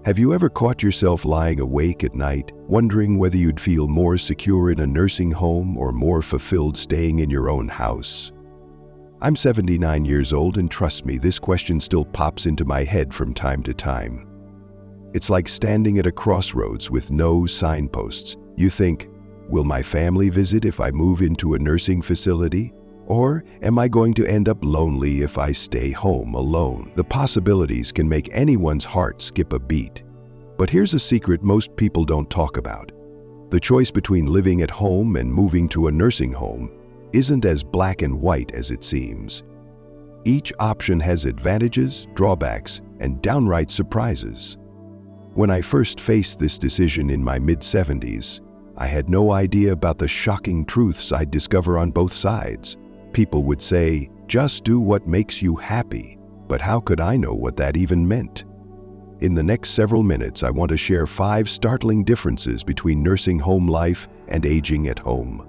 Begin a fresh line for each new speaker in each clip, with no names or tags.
Have you ever caught yourself lying awake at night, wondering whether you'd feel more secure in a nursing home or more fulfilled staying in your own house? I'm 79 years old, and trust me, this question still pops into my head from time to time. It's like standing at a crossroads with no signposts. You think, will my family visit if I move into a nursing facility? Or am I going to end up lonely if I stay home alone? The possibilities can make anyone's heart skip a beat. But here's a secret most people don't talk about. The choice between living at home and moving to a nursing home isn't as black and white as it seems. Each option has advantages, drawbacks, and downright surprises. When I first faced this decision in my mid-70s, I had no idea about the shocking truths I'd discover on both sides. People would say, just do what makes you happy. But how could I know what that even meant? In the next several minutes, I want to share 5 startling differences between nursing home life and aging at home.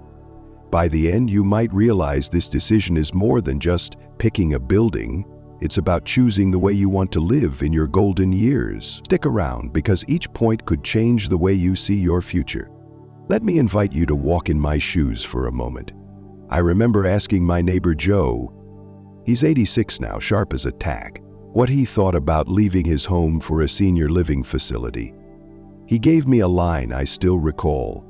By the end, you might realize this decision is more than just picking a building. It's about choosing the way you want to live in your golden years. Stick around, because each point could change the way you see your future. Let me invite you to walk in my shoes for a moment. I remember asking my neighbor Joe, he's 86 now, sharp as a tack, what he thought about leaving his home for a senior living facility. He gave me a line I still recall.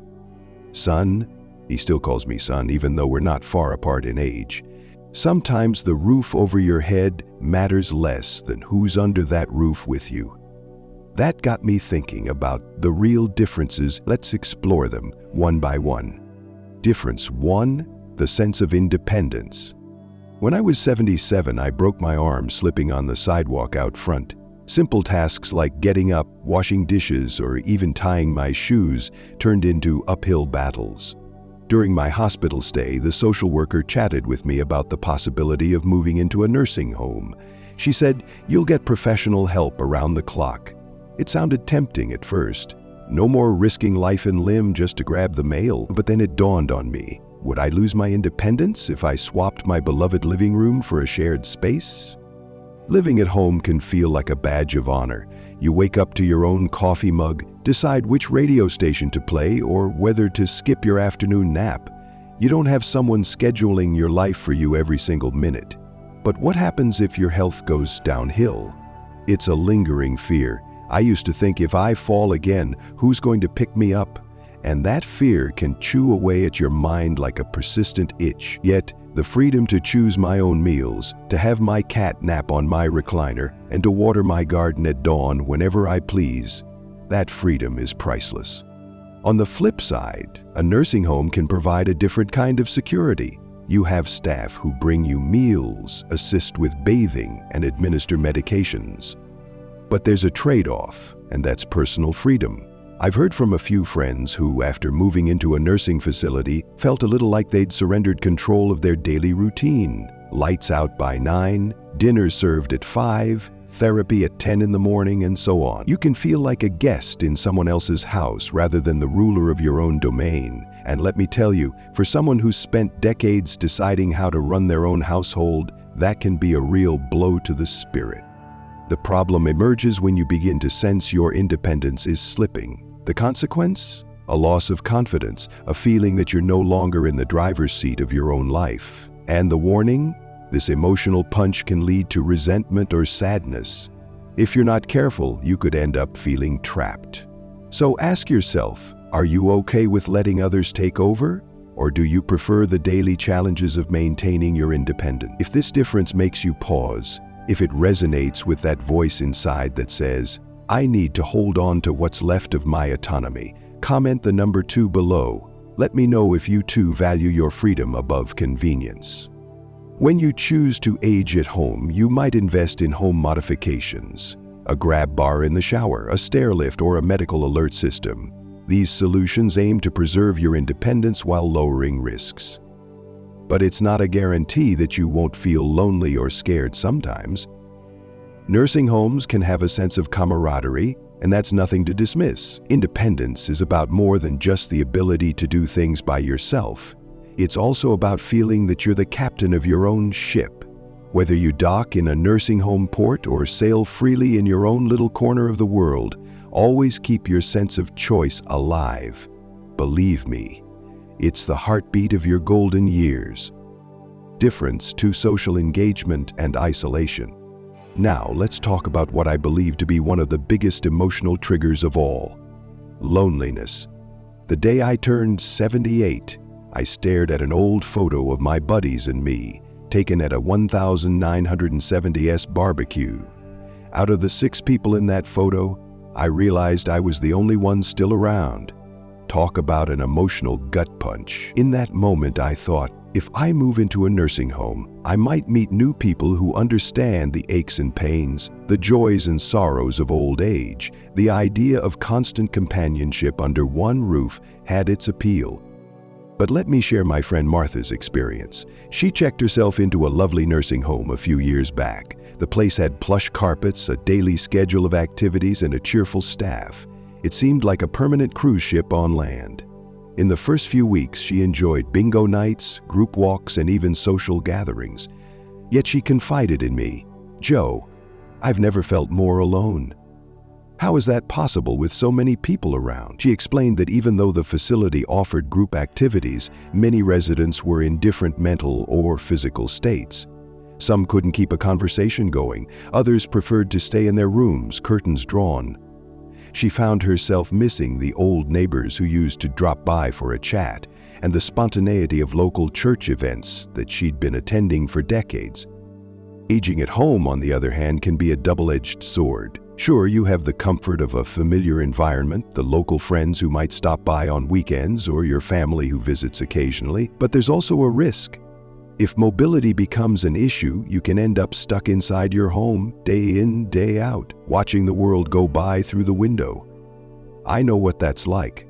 Son, he still calls me son even though we're not far apart in age, sometimes the roof over your head matters less than who's under that roof with you. That got me thinking about the real differences. Let's explore them one by one. Difference 1. The sense of independence. When I was 77, I broke my arm slipping on the sidewalk out front. Simple tasks like getting up, washing dishes, or even tying my shoes turned into uphill battles. During my hospital stay, the social worker chatted with me about the possibility of moving into a nursing home. She said, "You'll get professional help around the clock." It sounded tempting at first. No more risking life and limb just to grab the mail. But then it dawned on me. Would I lose my independence if I swapped my beloved living room for a shared space? Living at home can feel like a badge of honor. You wake up to your own coffee mug, decide which radio station to play, or whether to skip your afternoon nap. You don't have someone scheduling your life for you every single minute. But what happens if your health goes downhill? It's a lingering fear. I used to think, if I fall again, who's going to pick me up? And that fear can chew away at your mind like a persistent itch. Yet, the freedom to choose my own meals, to have my cat nap on my recliner, and to water my garden at dawn whenever I please, that freedom is priceless. On the flip side, a nursing home can provide a different kind of security. You have staff who bring you meals, assist with bathing, and administer medications. But there's a trade-off, and that's personal freedom. I've heard from a few friends who, after moving into a nursing facility, felt a little like they'd surrendered control of their daily routine. Lights out by 9, dinner served at 5, therapy at 10 in the morning, and so on. You can feel like a guest in someone else's house rather than the ruler of your own domain. And let me tell you, for someone who's spent decades deciding how to run their own household, that can be a real blow to the spirit. The problem emerges when you begin to sense your independence is slipping. The consequence? A loss of confidence, a feeling that you're no longer in the driver's seat of your own life. And the warning? This emotional punch can lead to resentment or sadness. If you're not careful, you could end up feeling trapped. So ask yourself, are you okay with letting others take over? Or do you prefer the daily challenges of maintaining your independence? If this difference makes you pause, if it resonates with that voice inside that says, I need to hold on to what's left of my autonomy, comment the number 2 below. Let me know if you too value your freedom above convenience. When you choose to age at home, you might invest in home modifications. A grab bar in the shower, a stair lift, or a medical alert system. These solutions aim to preserve your independence while lowering risks. But it's not a guarantee that you won't feel lonely or scared sometimes. Nursing homes can have a sense of camaraderie, and that's nothing to dismiss. Independence is about more than just the ability to do things by yourself. It's also about feeling that you're the captain of your own ship. Whether you dock in a nursing home port or sail freely in your own little corner of the world, Always keep your sense of choice alive. Believe me, it's the heartbeat of your golden years. Difference to social engagement and isolation. Now, let's talk about what I believe to be one of the biggest emotional triggers of all: loneliness. The day I turned 78, I stared at an old photo of my buddies and me, taken at a 1970s barbecue. Out of the 6 people in that photo, I realized I was the only one still around. Talk about an emotional gut punch. In that moment, I thought, if I move into a nursing home, I might meet new people who understand the aches and pains, the joys and sorrows of old age. The idea of constant companionship under one roof had its appeal. But let me share my friend Martha's experience. She checked herself into a lovely nursing home a few years back. The place had plush carpets, a daily schedule of activities, and a cheerful staff. It seemed like a permanent cruise ship on land. In the first few weeks, she enjoyed bingo nights, group walks, and even social gatherings. Yet she confided in me, "Joe, I've never felt more alone." How is that possible with so many people around? She explained that even though the facility offered group activities, many residents were in different mental or physical states. Some couldn't keep a conversation going. Others preferred to stay in their rooms, curtains drawn. She found herself missing the old neighbors who used to drop by for a chat, and the spontaneity of local church events that she'd been attending for decades. Aging at home, on the other hand, can be a double-edged sword. Sure, you have the comfort of a familiar environment, the local friends who might stop by on weekends, or your family who visits occasionally, but there's also a risk. If mobility becomes an issue, you can end up stuck inside your home, day in, day out, watching the world go by through the window. I know what that's like.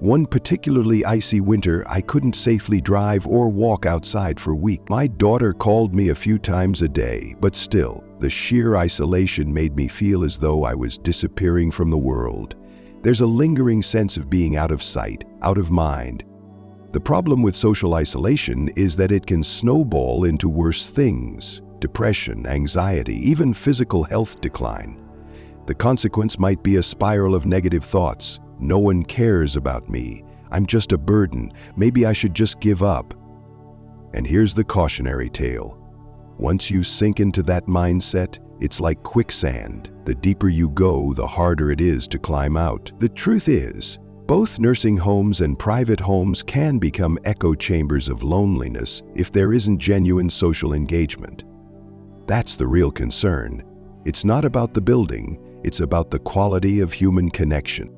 One particularly icy winter, I couldn't safely drive or walk outside for weeks. My daughter called me a few times a day, but still, the sheer isolation made me feel as though I was disappearing from the world. There's a lingering sense of being out of sight, out of mind. The problem with social isolation is that it can snowball into worse things: depression, anxiety, even physical health decline. The consequence might be a spiral of negative thoughts. No one cares about me. I'm just a burden. Maybe I should just give up. And here's the cautionary tale. Once you sink into that mindset, it's like quicksand. The deeper you go, the harder it is to climb out. The truth is, both nursing homes and private homes can become echo chambers of loneliness if there isn't genuine social engagement. That's the real concern. It's not about the building, it's about the quality of human connection.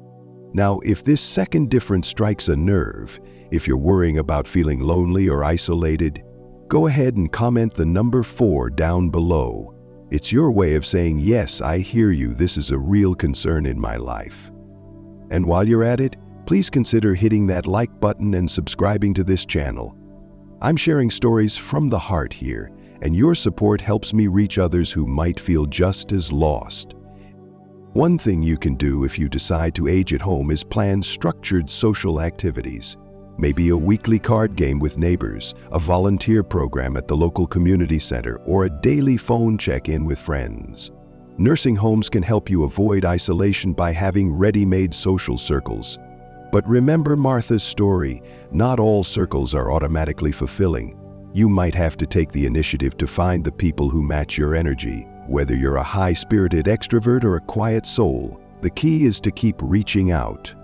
Now, if this second difference strikes a nerve, if you're worrying about feeling lonely or isolated, go ahead and comment the number 4 down below. It's your way of saying, yes, I hear you, this is a real concern in my life. And while you're at it, please consider hitting that like button and subscribing to this channel. I'm sharing stories from the heart here, and your support helps me reach others who might feel just as lost. One thing you can do if you decide to age at home is plan structured social activities. Maybe a weekly card game with neighbors, a volunteer program at the local community center, or a daily phone check-in with friends. Nursing homes can help you avoid isolation by having ready-made social circles. But remember Martha's story, not all circles are automatically fulfilling. You might have to take the initiative to find the people who match your energy. Whether you're a high-spirited extrovert or a quiet soul, the key is to keep reaching out.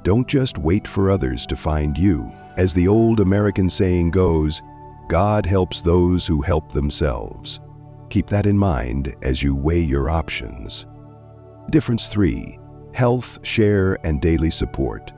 Don't just wait for others to find you. As the old American saying goes, God helps those who help themselves. Keep that in mind as you weigh your options. Difference 3. Health, share, and daily support.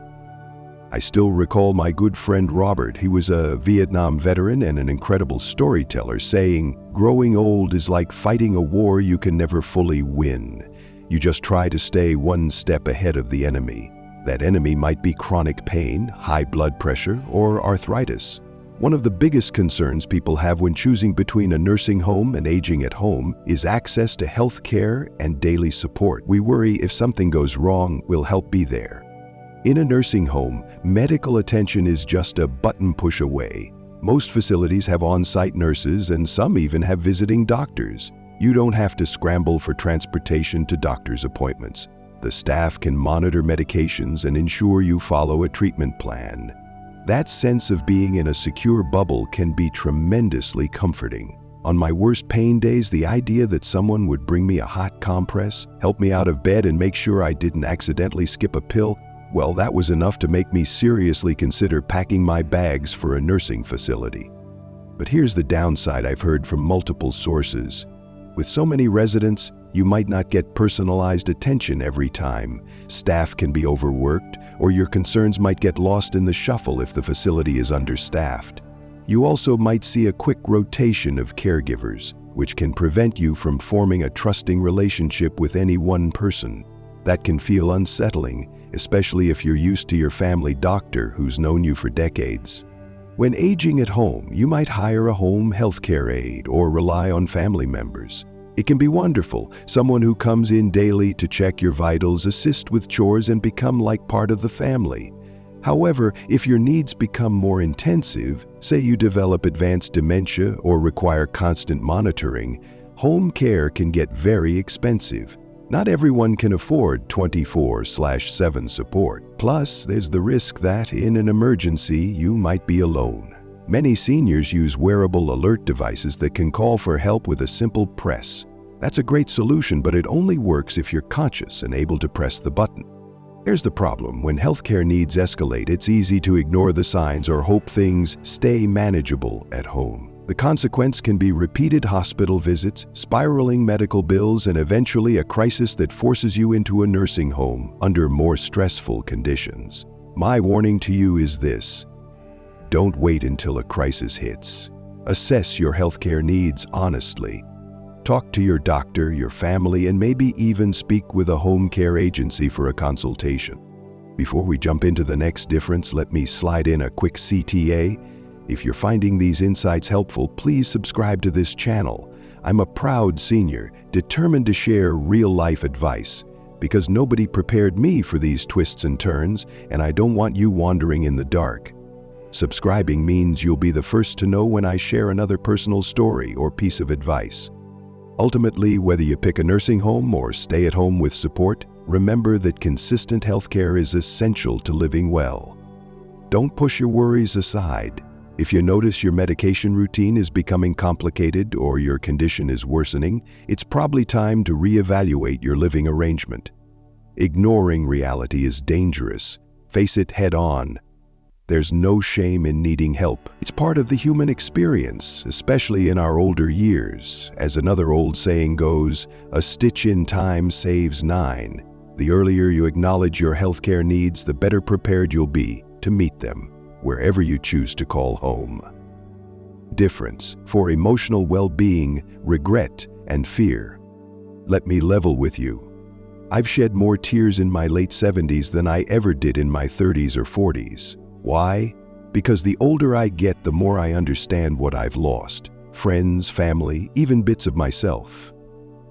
I still recall my good friend Robert. He was a Vietnam veteran and an incredible storyteller, saying, "Growing old is like fighting a war you can never fully win. You just try to stay one step ahead of the enemy. That enemy might be chronic pain, high blood pressure, or arthritis." One of the biggest concerns people have when choosing between a nursing home and aging at home is access to health care and daily support. We worry if something goes wrong, we'll help be there. In a nursing home, medical attention is just a button push away. Most facilities have on-site nurses, and some even have visiting doctors. You don't have to scramble for transportation to doctor's appointments. The staff can monitor medications and ensure you follow a treatment plan. That sense of being in a secure bubble can be tremendously comforting. On my worst pain days, the idea that someone would bring me a hot compress, help me out of bed, and make sure I didn't accidentally skip a pill, well, that was enough to make me seriously consider packing my bags for a nursing facility. But here's the downside I've heard from multiple sources. With so many residents, you might not get personalized attention every time. Staff can be overworked, or your concerns might get lost in the shuffle if the facility is understaffed. You also might see a quick rotation of caregivers, which can prevent you from forming a trusting relationship with any one person. That can feel unsettling, especially if you're used to your family doctor who's known you for decades. When aging at home, you might hire a home healthcare aide or rely on family members. It can be wonderful, someone who comes in daily to check your vitals, assist with chores, and become like part of the family. However, if your needs become more intensive, say you develop advanced dementia or require constant monitoring, home care can get very expensive. Not everyone can afford 24/7 support. Plus, there's the risk that in an emergency, you might be alone. Many seniors use wearable alert devices that can call for help with a simple press. That's a great solution, but it only works if you're conscious and able to press the button. Here's the problem. When healthcare needs escalate, it's easy to ignore the signs or hope things stay manageable at home. The consequence can be repeated hospital visits, spiraling medical bills, and eventually a crisis that forces you into a nursing home under more stressful conditions. My warning to you is this: don't wait until a crisis hits. Assess your healthcare needs honestly. Talk to your doctor, your family, and maybe even speak with a home care agency for a consultation. Before we jump into the next difference, let me slide in a quick CTA. If you're finding these insights helpful, please subscribe to this channel. I'm a proud senior, determined to share real-life advice, because nobody prepared me for these twists and turns, and I don't want you wandering in the dark. Subscribing means you'll be the first to know when I share another personal story or piece of advice. Ultimately, whether you pick a nursing home or stay at home with support, remember that consistent healthcare is essential to living well. Don't push your worries aside. If you notice your medication routine is becoming complicated or your condition is worsening, it's probably time to reevaluate your living arrangement. Ignoring reality is dangerous. Face it head on. There's no shame in needing help. It's part of the human experience, especially in our older years. As another old saying goes, a stitch in time saves 9. The earlier you acknowledge your healthcare needs, the better prepared you'll be to meet them, wherever you choose to call home. Difference for emotional well-being, regret, and fear. Let me level with you. I've shed more tears in my late 70s than I ever did in my 30s or 40s. Why? Because the older I get, the more I understand what I've lost. Friends, family, even bits of myself.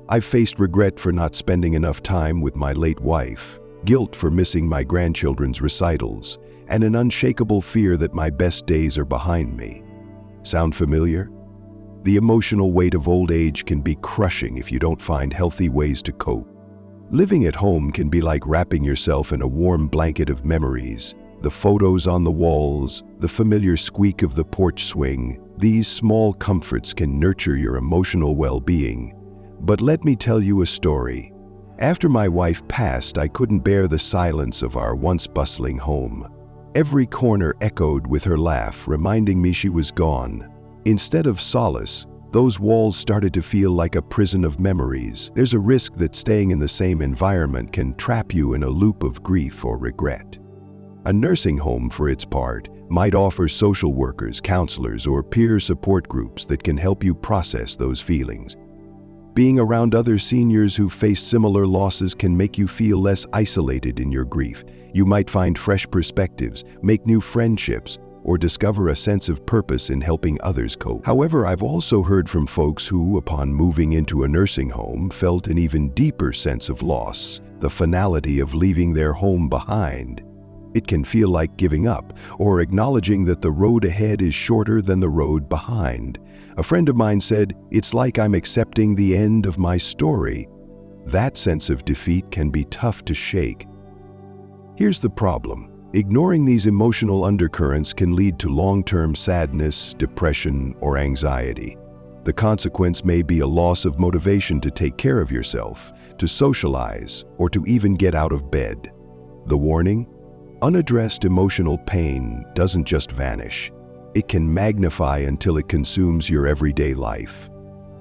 I've faced regret for not spending enough time with my late wife, guilt for missing my grandchildren's recitals, and an unshakable fear that my best days are behind me. Sound familiar? The emotional weight of old age can be crushing if you don't find healthy ways to cope. Living at home can be like wrapping yourself in a warm blanket of memories. The photos on the walls, the familiar squeak of the porch swing, these small comforts can nurture your emotional well-being. But let me tell you a story. After my wife passed, I couldn't bear the silence of our once bustling home. Every corner echoed with her laugh, reminding me she was gone. Instead of solace, those walls started to feel like a prison of memories. There's a risk that staying in the same environment can trap you in a loop of grief or regret. A nursing home, for its part, might offer social workers, counselors, or peer support groups that can help you process those feelings. Being around other seniors who face similar losses can make you feel less isolated in your grief. You might find fresh perspectives, make new friendships, or discover a sense of purpose in helping others cope. However, I've also heard from folks who, upon moving into a nursing home, felt an even deeper sense of loss, the finality of leaving their home behind. It can feel like giving up, or acknowledging that the road ahead is shorter than the road behind. A friend of mine said, "It's like I'm accepting the end of my story." That sense of defeat can be tough to shake. Here's the problem. Ignoring these emotional undercurrents can lead to long-term sadness, depression, or anxiety. The consequence may be a loss of motivation to take care of yourself, to socialize, or to even get out of bed. The warning? Unaddressed emotional pain doesn't just vanish. It can magnify until it consumes your everyday life.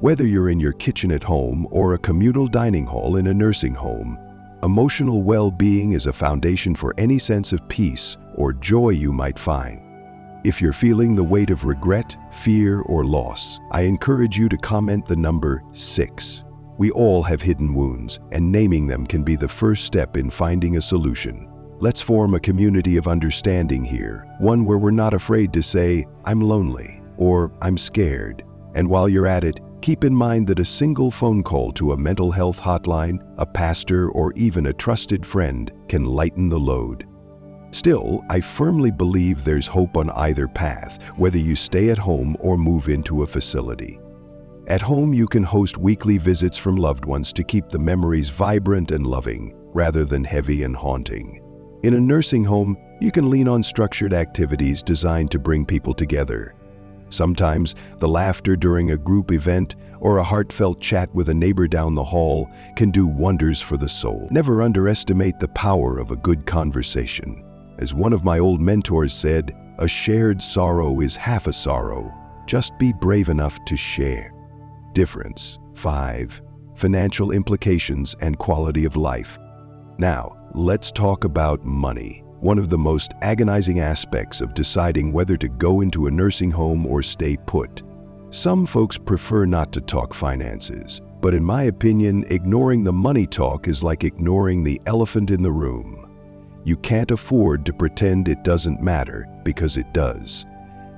Whether you're in your kitchen at home or a communal dining hall in a nursing home, emotional well-being is a foundation for any sense of peace or joy you might find. If you're feeling the weight of regret, fear, or loss, I encourage you to comment the number 6. We all have hidden wounds, and naming them can be the first step in finding a solution. Let's form a community of understanding here, one where we're not afraid to say, "I'm lonely," or "I'm scared." And while you're at it, keep in mind that a single phone call to a mental health hotline, a pastor, or even a trusted friend can lighten the load. Still, I firmly believe there's hope on either path, whether you stay at home or move into a facility. At home, you can host weekly visits from loved ones to keep the memories vibrant and loving, rather than heavy and haunting. In a nursing home, you can lean on structured activities designed to bring people together. Sometimes, the laughter during a group event or a heartfelt chat with a neighbor down the hall can do wonders for the soul. Never underestimate the power of a good conversation. As one of my old mentors said, "A shared sorrow is half a sorrow. Just be brave enough to share." Difference. 5. Financial implications and quality of life. Now, let's talk about money. One of the most agonizing aspects of deciding whether to go into a nursing home or stay put. Some folks prefer not to talk finances, but in my opinion, ignoring the money talk is like ignoring the elephant in the room. You can't afford to pretend it doesn't matter, because it does.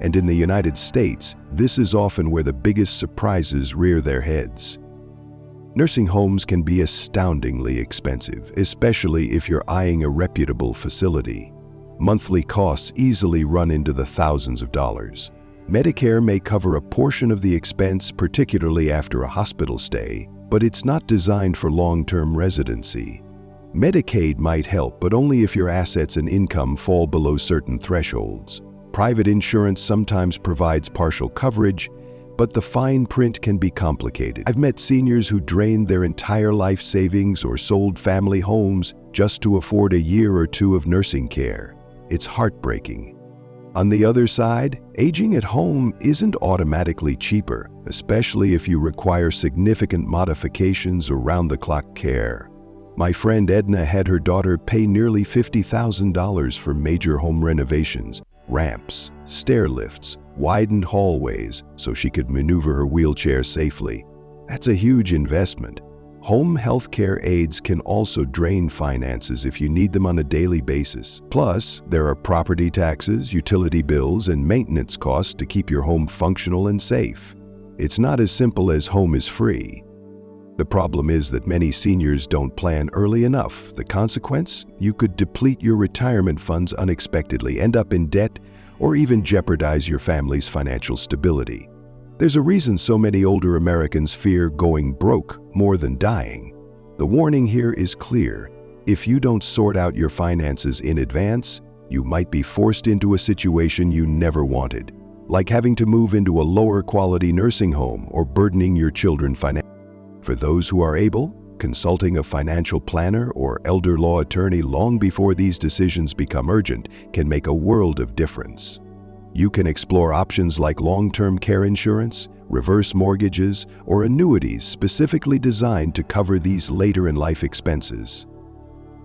And in the United States, this is often where the biggest surprises rear their heads. Nursing homes can be astoundingly expensive, especially if you're eyeing a reputable facility. Monthly costs easily run into the thousands of dollars. Medicare may cover a portion of the expense, particularly after a hospital stay, but it's not designed for long-term residency. Medicaid might help, but only if your assets and income fall below certain thresholds. Private insurance sometimes provides partial coverage, but the fine print can be complicated. I've met seniors who drained their entire life savings or sold family homes just to afford a year or two of nursing care. It's heartbreaking. On the other side, aging at home isn't automatically cheaper, especially if you require significant modifications or round-the-clock care. My friend Edna had her daughter pay nearly $50,000 for major home renovations, ramps, stair lifts, widened hallways so she could maneuver her wheelchair safely. That's a huge investment. Home health care aides can also drain finances if you need them on a daily basis. Plus, there are property taxes, utility bills, and maintenance costs to keep your home functional and safe. It's not as simple as home is free. The problem is that many seniors don't plan early enough. The consequence? You could deplete your retirement funds unexpectedly, end up in debt, or even jeopardize your family's financial stability. There's a reason so many older Americans fear going broke more than dying. The warning here is clear. If you don't sort out your finances in advance, you might be forced into a situation you never wanted, like having to move into a lower quality nursing home or burdening your children financially. For those who are able, consulting a financial planner or elder law attorney long before these decisions become urgent can make a world of difference. You can explore options like long-term care insurance, reverse mortgages, or annuities specifically designed to cover these later-in-life expenses.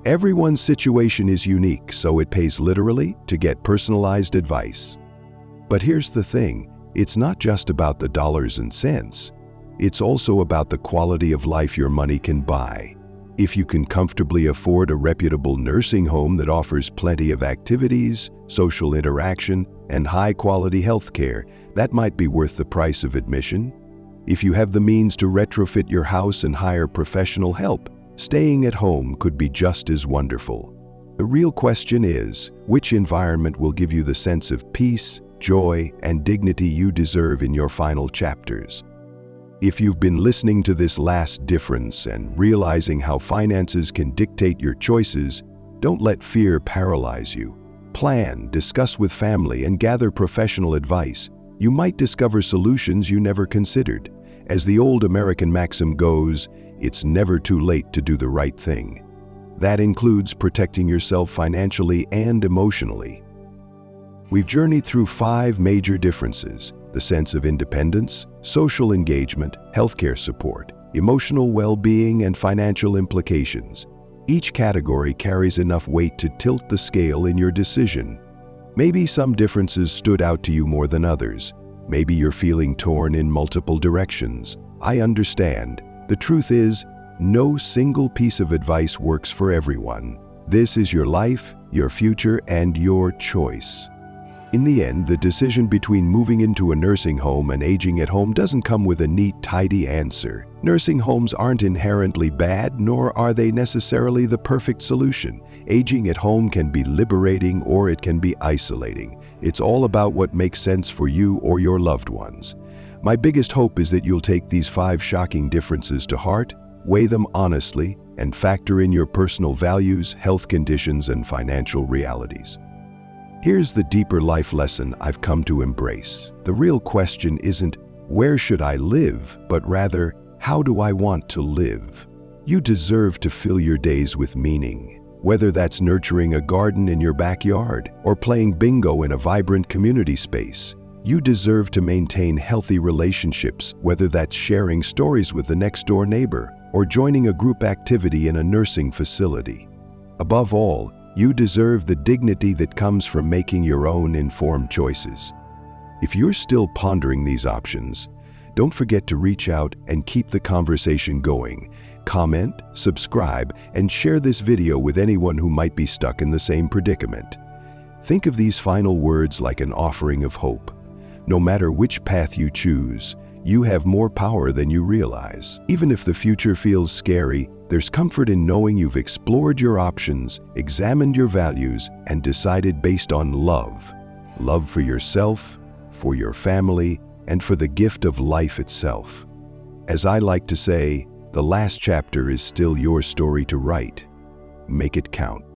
Everyone's situation is unique, so it pays literally to get personalized advice. But here's the thing, it's not just about the dollars and cents. It's also about the quality of life your money can buy. If you can comfortably afford a reputable nursing home that offers plenty of activities, social interaction, and high-quality health care, that might be worth the price of admission. If you have the means to retrofit your house and hire professional help, staying at home could be just as wonderful. The real question is, which environment will give you the sense of peace, joy, and dignity you deserve in your final chapters? If you've been listening to this last difference and realizing how finances can dictate your choices, don't let fear paralyze you. Plan, discuss with family, and gather professional advice. You might discover solutions you never considered. As the old American maxim goes, it's never too late to do the right thing. That includes protecting yourself financially and emotionally. We've journeyed through 5 major differences: the sense of independence, social engagement, healthcare support, emotional well-being, and financial implications. Each category carries enough weight to tilt the scale in your decision. Maybe some differences stood out to you more than others. Maybe you're feeling torn in multiple directions. I understand. The truth is, no single piece of advice works for everyone. This is your life, your future, and your choice. In the end, the decision between moving into a nursing home and aging at home doesn't come with a neat, tidy answer. Nursing homes aren't inherently bad, nor are they necessarily the perfect solution. Aging at home can be liberating or it can be isolating. It's all about what makes sense for you or your loved ones. My biggest hope is that you'll take these 5 shocking differences to heart, weigh them honestly, and factor in your personal values, health conditions, and financial realities. Here's the deeper life lesson I've come to embrace. The real question isn't, where should I live, but rather, how do I want to live? You deserve to fill your days with meaning, whether that's nurturing a garden in your backyard or playing bingo in a vibrant community space. You deserve to maintain healthy relationships, whether that's sharing stories with the next-door neighbor or joining a group activity in a nursing facility. Above all, you deserve the dignity that comes from making your own informed choices. If you're still pondering these options, don't forget to reach out and keep the conversation going. Comment, subscribe, and share this video with anyone who might be stuck in the same predicament. Think of these final words like an offering of hope. No matter which path you choose, you have more power than you realize. Even if the future feels scary, there's comfort in knowing you've explored your options, examined your values, and decided based on love. Love for yourself, for your family, and for the gift of life itself. As I like to say, the last chapter is still your story to write. Make it count.